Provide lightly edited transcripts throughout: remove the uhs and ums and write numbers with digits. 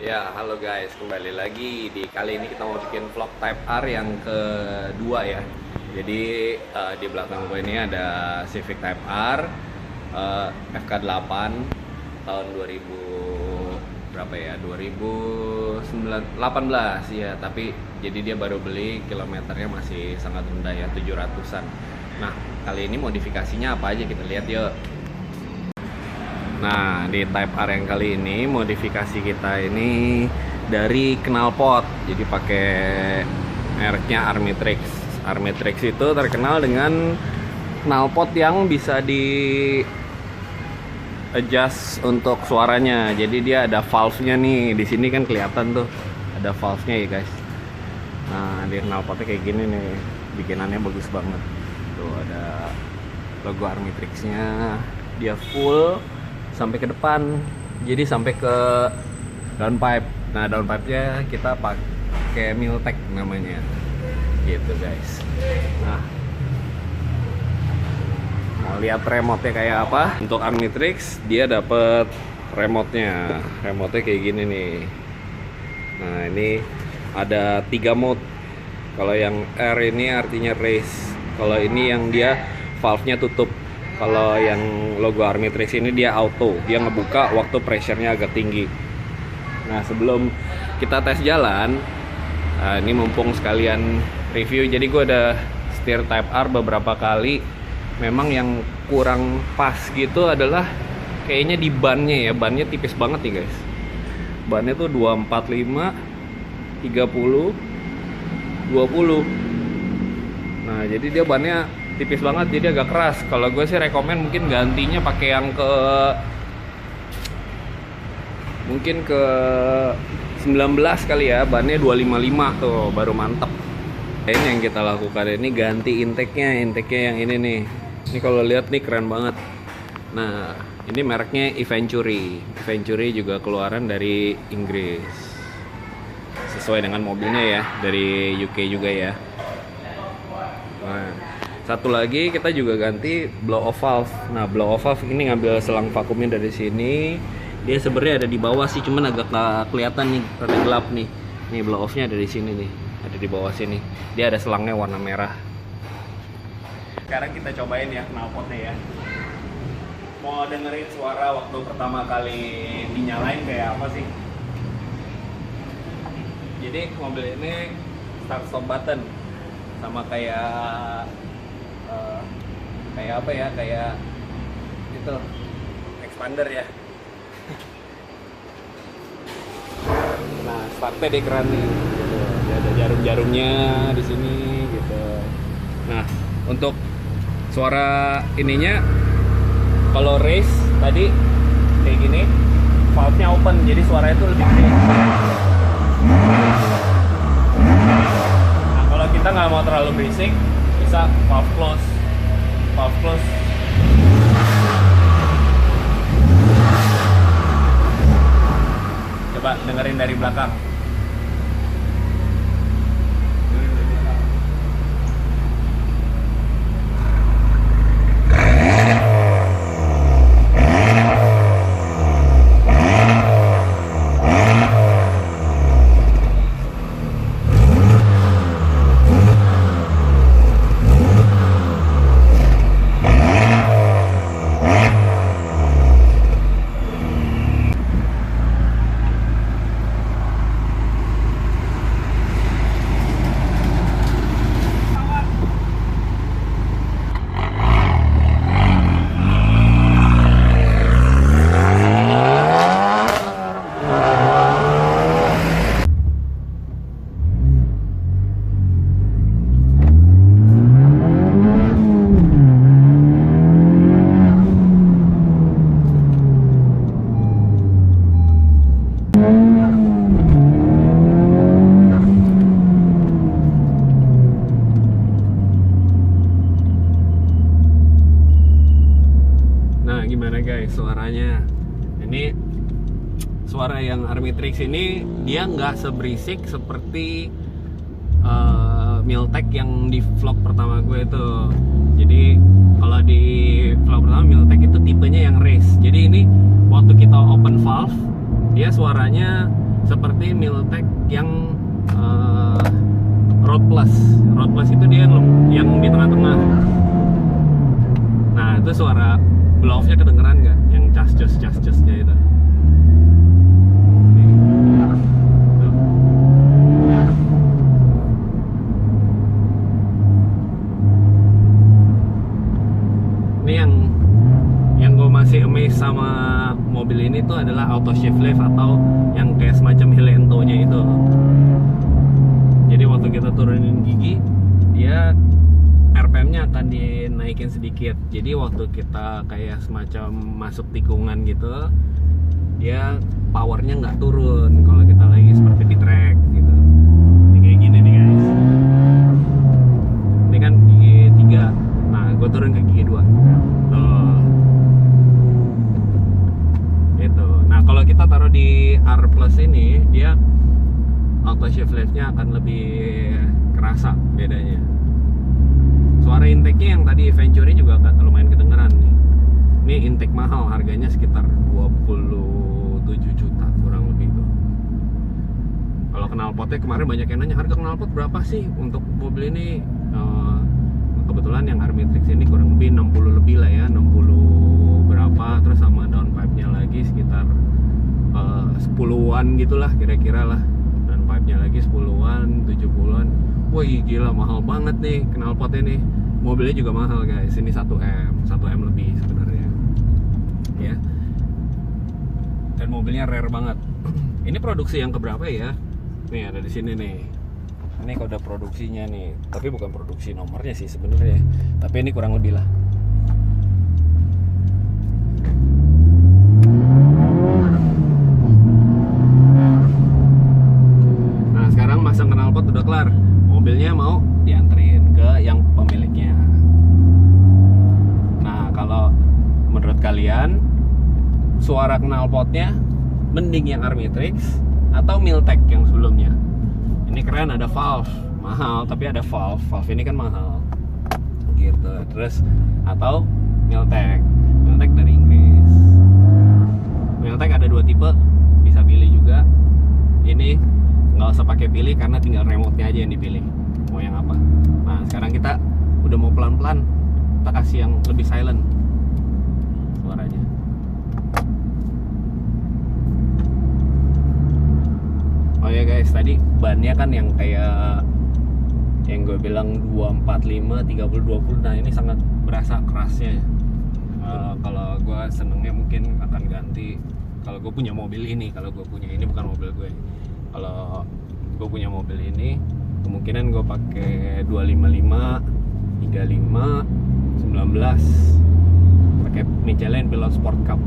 Ya, halo guys, kembali lagi kali ini kita mau bikin vlog Type R yang kedua ya. Jadi di belakang gue ini ada Civic Type R FK8 tahun 2000 berapa ya? 2018 ya, tapi jadi dia baru beli, kilometernya masih sangat rendah ya, 700-an. Nah, kali ini modifikasinya apa aja kita lihat yuk. Nah, di Type R yang kali ini modifikasi kita ini dari knalpot. Jadi pakai mereknya Armitrix. Armitrix itu terkenal dengan knalpot yang bisa di adjust untuk suaranya. Jadi dia ada valve-nya nih. Di sini kan kelihatan tuh ada valve-nya ya, guys. Nah, di knalpotnya kayak gini nih. Bikinannya bagus banget. Tuh ada logo Armitrix-nya. Dia full sampai ke depan, jadi sampai ke downpipe. Nah, downpipe-nya kita pakai Miltech namanya, gitu guys. Nah, mau lihat remote-nya kayak apa? Untuk Armitrix dia dapat remote-nya kayak gini nih. Nah, ini ada 3 mode. Kalau yang R ini artinya race, kalau ini yang dia valve-nya tutup. Kalau yang logo Armitrix ini dia auto, dia ngebuka waktu pressure-nya agak tinggi. Nah, sebelum kita tes jalan, ini mumpung sekalian review, jadi gue ada setir Type R beberapa kali. Memang yang kurang pas gitu adalah kayaknya di bannya ya, bannya tipis banget nih guys. Bannya tuh 245, 30, 20. Nah, jadi dia bannya tipis banget, jadi agak keras. Kalau gue sih rekomen mungkin gantinya pakai yang mungkin ke 19 kali ya, bannya 255 tuh baru mantep. Ini yang kita lakukan ini ganti intake-nya yang ini nih. Ini kalau lihat nih keren banget. Nah, ini mereknya Eventuri. Eventuri juga keluaran dari Inggris. Sesuai dengan mobilnya ya, dari UK juga ya. Nah, satu lagi kita juga ganti blow off valve. Nah, blow off valve ini ngambil selang vakumnya dari sini. Dia sebenarnya ada di bawah sih, cuman agak kelihatan nih, rada gelap nih. Nih blow off-nya ada di sini nih, ada di bawah sini. Dia ada selangnya warna merah. Sekarang kita cobain ya knalpotnya ya. Mau dengerin suara waktu pertama kali dinyalain kayak apa sih? Jadi mobil ini start stop button sama kayak apa ya, kayak itu expander ya. Nah, startnya deh keren nih gitu. Ada jarum-jarumnya di sini gitu. Nah, untuk suara ininya kalau race tadi kayak gini, valve-nya open jadi suaranya itu lebih gede. Nah, kalau kita nggak mau terlalu berisik, bisa valve close. Coba dengerin dari belakang. Gimana guys suaranya? Ini suara yang Armitrix ini dia nggak seberisik seperti Miltech yang di vlog pertama gue itu. Jadi kalau di vlog pertama Miltech itu tipenya yang race. Jadi ini waktu kita open valve dia suaranya seperti Miltek yang Road Plus. Road Plus itu dia yang di tengah-tengah. Nah itu suara blow-off-nya kedengeran nggak? Yang cas-cus-nya itu. Ini yang gue masih amazed sama mobil ini tuh adalah auto shift lift atau yang kayak semacam Hilento-nya itu. Jadi waktu kita turunin gigi, dia RPM-nya akan dinaikin sedikit. Jadi waktu kita kayak semacam masuk tikungan gitu, dia powernya nggak turun kalau kita lagi seperti di track gitu. Ini kayak gini nih guys. Ini kan gigi 3. Nah, gue turun ke gigi 2. Tuh. Gitu. Nah, kalau kita taruh di R Plus ini, dia auto shift left-nya akan lebih kerasa bedanya. Suara intake-nya yang tadi Venturi juga lumayan kedengeran nih. Ini intake mahal, harganya sekitar 27 juta kurang lebih itu. Kalau knalpotnya kemarin banyak yang nanya harga knalpot berapa sih untuk mobil ini. Kebetulan yang Armitrix ini kurang lebih 60 lebih lah ya, 60 berapa, terus sama downpipe-nya lagi sekitar 10-an gitulah kira-kira lah. Downpipe-nya lagi 10-an, 70-an. Wih gila mahal banget nih knalpotnya nih. Mobilnya juga mahal guys. Ini 1M lebih sebenarnya. Ya. Dan mobilnya rare banget. Ini produksi yang keberapa ya? Nih ada di sini nih. Ini kode produksinya nih. Tapi bukan produksi nomornya sih sebenarnya. Tapi ini kurang lebih lah. Nah sekarang masang knalpot udah kelar. Mobilnya mau dianterin ke yang pemiliknya. Nah kalau menurut kalian suara knalpotnya mending yang Armitrix atau Miltek yang sebelumnya? Ini keren, ada valve, mahal tapi ada valve ini kan mahal gitu. Terus atau Miltek dari Inggris. Miltek ada 2 tipe, bisa pilih juga. Ini nggak usah pakai pilih karena tinggal remote-nya aja yang dipilih mau yang apa. Nah sekarang kita udah mau pelan-pelan, kita kasih yang lebih silent suaranya. Oh ya guys, tadi bannya kan yang kayak yang gue bilang 245, 30, 20. Nah ini sangat berasa kerasnya. Kalau gue senengnya mungkin akan ganti. Kalau gue punya mobil ini, kalau gue punya ini bukan mobil gue. Kalau gue punya mobil ini, kemungkinan gue pakai 255, 35, 19. Pakai Michelin Pilot Sport Cup.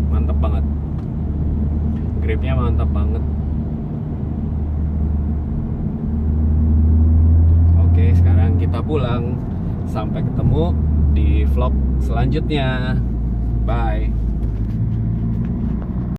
Mantap banget. Gripnya mantap banget. Oke, sekarang kita pulang. Sampai ketemu di vlog selanjutnya. Bye.